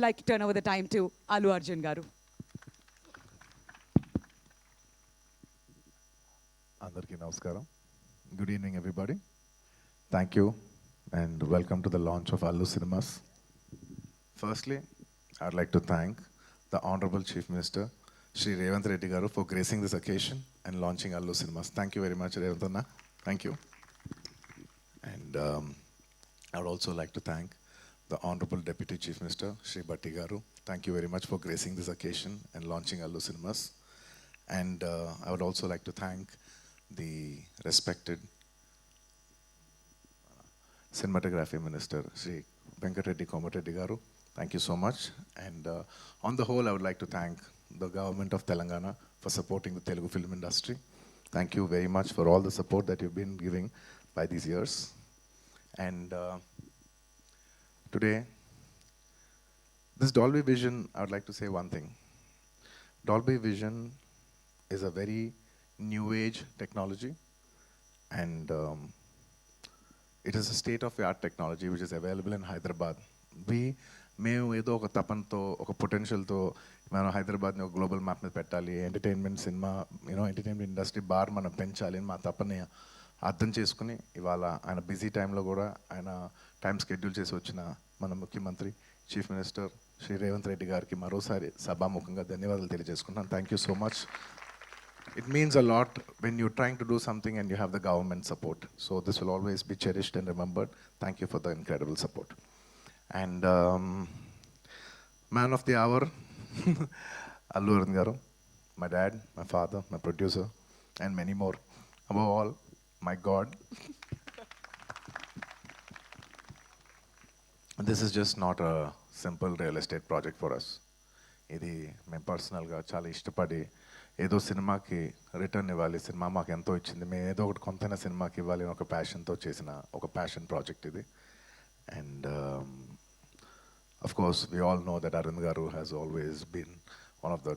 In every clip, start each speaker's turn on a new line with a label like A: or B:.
A: like to turn over the time to Allu Arjun garu.
B: అందరికీ నమస్కారం. Good evening, everybody. Thank you and welcome to the launch of Allu Cinemas. Firstly, I'd like to thank the Honorable Chief Minister, Shri Revanth Reddy garu, for gracing this occasion and launching Allu Cinemas. Thank you very much, Revanth Anna. Thank you. And I would also like to thank the Honorable Deputy Chief Minister, Shri Bhatti garu. Thank you very much for gracing this occasion and launching Allu Cinemas. And I would also like to thank the respected Cinematography Minister, Sri Venkatreddy Komareddy garu. Thank you so much. And on the whole, I would like to thank the government of Telangana for supporting the Telugu film industry. Thank you very much for all the support that you've been giving by these years. And today, this Dolby Vision, I would like to say one thing. Dolby Vision is a very new age technology, and it is a state of the art technology which is available in Hyderabad. మేము ఏదో ఒక తపనతో ఒక పొటెన్షియల్తో మనం హైదరాబాద్ని ఒక global map మీద పెట్టాలి, entertainment cinema entertainment industry bar మనం పెంచాలి అని మా తపని అర్థం చేసుకుని ఇవాళ ఆయన బిజీ టైంలో కూడా ఆయన టైం స్కెడ్యూల్ చేసి వచ్చిన మన ముఖ్యమంత్రి చీఫ్ మినిస్టర్ శ్రీ రేవంత్ రెడ్డి గారికి మరోసారి సభాముఖంగా ధన్యవాదాలు తెలియజేసుకుంటున్నాను. Thank you so much. It means a lot when you're trying to do something and you have the government support. So this will always be cherished and remembered. Thank you for the incredible support. And man of the hour, Allu Arjun garu, my dad, my father, my producer, and many more. Above all, my God. This is just not a simple real estate project for us. ఇది మేము పర్సనల్గా చాలా ఇష్టపడి ఏదో సినిమాకి return ఇవ్వాలి, cinema మాకు ఎంతో ఇచ్చింది, మేము ఏదో ఒకటి కొంతైనా సినిమాకి ఇవ్వాలి అని ఒక ప్యాషన్తో చేసిన ఒక ప్యాషన్ ప్రాజెక్ట్ ఇది. And of course we all know that Arun గారు has always been one of the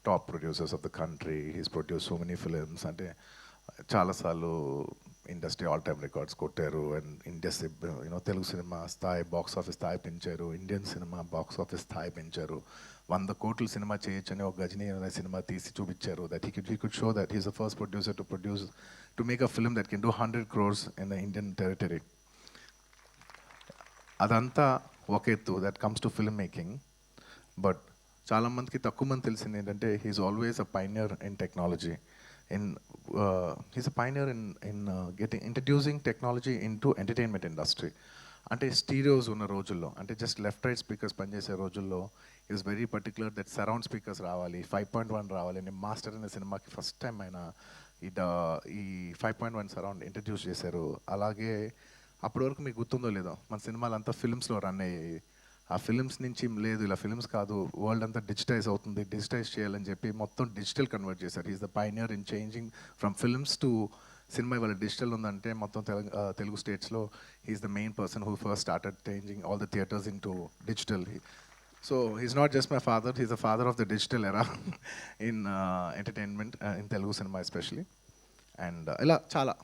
B: top producers of the country. He's produce so many films. అంటే చాలాసార్లు ఇండస్ట్రీ ఆల్ టైమ్ రికార్డ్స్ కొట్టారు. అండ్ ఇండస్ట్రీ తెలుగు సినిమా స్థాయి box office స్థాయి పెంచారు, Indian cinema box office స్థాయి పెంచారు. 100 కోట్ల సినిమా చేయొచ్చని ఒక గజనీ అనే సినిమా తీసి చూపించారు. That he could show that he's the first producer to make a film that can do 100 crores in the Indian territory. అదంతా ఒక ఎత్తు, that comes to film making. But చాలామందికి తక్కువ మంది తెలిసింది ఏంటంటే he's always a pioneer in technology. He's a pioneer in getting introducing technology into entertainment industry. అంటే స్టీరియోస్ ఉన్న రోజుల్లో, అంటే జస్ట్ లెఫ్ట్ రైట్ స్పీకర్స్ పనిచేసే రోజుల్లో is very particular that surround speakers రావాలి, 5.1 రావాలి అని మాస్టర్ అనే సినిమాకి ఫస్ట్ టైం ఆయన ఈ 5.1 సరౌండ్ ఇంట్రడ్యూస్ చేశారు. అలాగే అప్పటి వరకు మీకు గుర్తుందో లేదో మన సినిమాలంతా ఫిల్మ్స్లో రన్ అయ్యాయి. ఆ ఫిల్మ్స్ నుంచి లేదు, ఇలా ఫిల్మ్స్ కాదు, వరల్డ్ అంతా డిజిటైజ్ అవుతుంది, డిజిటైజ్ చేయాలని చెప్పి మొత్తం డిజిటల్ కన్వర్ట్ చేశారు. Is the pioneer in changing from films to cinema. ఇవాళ డిజిటల్ ఉందంటే మొత్తం తెలుగు స్టేట్స్లో he's the main person who first started changing all the theatres into digital. So he's not just my father, he's the father of the digital era in entertainment in Telugu cinema especially. And ఇలా చాలా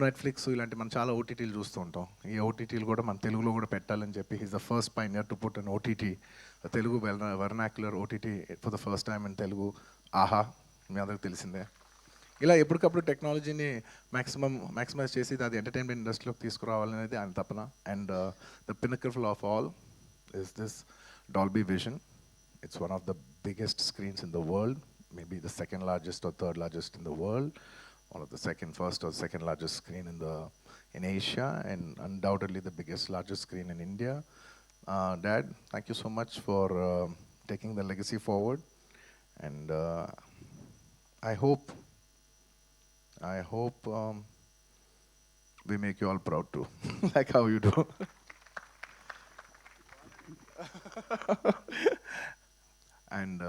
B: Netflix ఇలాంటి మనం చాలా ఓటీటీలు చూస్తూ ఉంటాం. ఈ ఓటీటీలు కూడా మన తెలుగులో కూడా పెట్టాలని చెప్పి he's the first pioneer to put an OTT, Telugu vernacular OTT for the first time in Telugu. ఆహా, మీ అందరికి తెలిసిందే. ఇలా ఎప్పటికప్పుడు టెక్నాలజీని మ్యాక్సిమైజ్ చేసి అది ఎంటర్టైన్మెంట్ ఇండస్ట్రీలోకి తీసుకురావాలనేది ఆయన తపన. And the pinnacle of all is this Dolby Vision. It's one of the biggest screens in the world, maybe the second largest or third largest in the world. One of the first or second largest screen in Asia, and undoubtedly the largest screen in India. Dad, thank you so much for taking the legacy forward, and I hope we make you all proud too, like how you do. And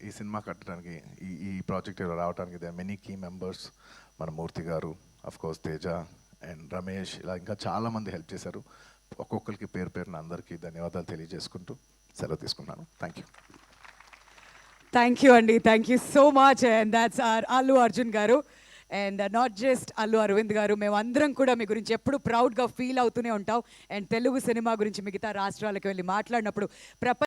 B: ఈ cinema కట్టడానికి ఈ project రావడానికి there are many key members. మన Murthy garu, of course Teja and Ramesh, ఇలా ఇంకా చాలామంది help చేశారు. ఒక్కొక్కరికి పేరు పేరున అందరికీ ధన్యవాదాలు తెలియజేసుకుంటూ సెలవు తీసుకున్నాను. Thank you.
A: Thank you, Andy. Thank you so much. And that's our Allu Arjun garu. And not just Allu Aravind garu, మేమందరం కూడా మీ గురించి ఎప్పుడు ప్రౌడ్గా ఫీల్ అవుతూనే ఉంటాం. అండ్ తెలుగు సినిమా గురించి మిగతా రాష్ట్రాలకు వెళ్ళి మాట్లాడినప్పుడు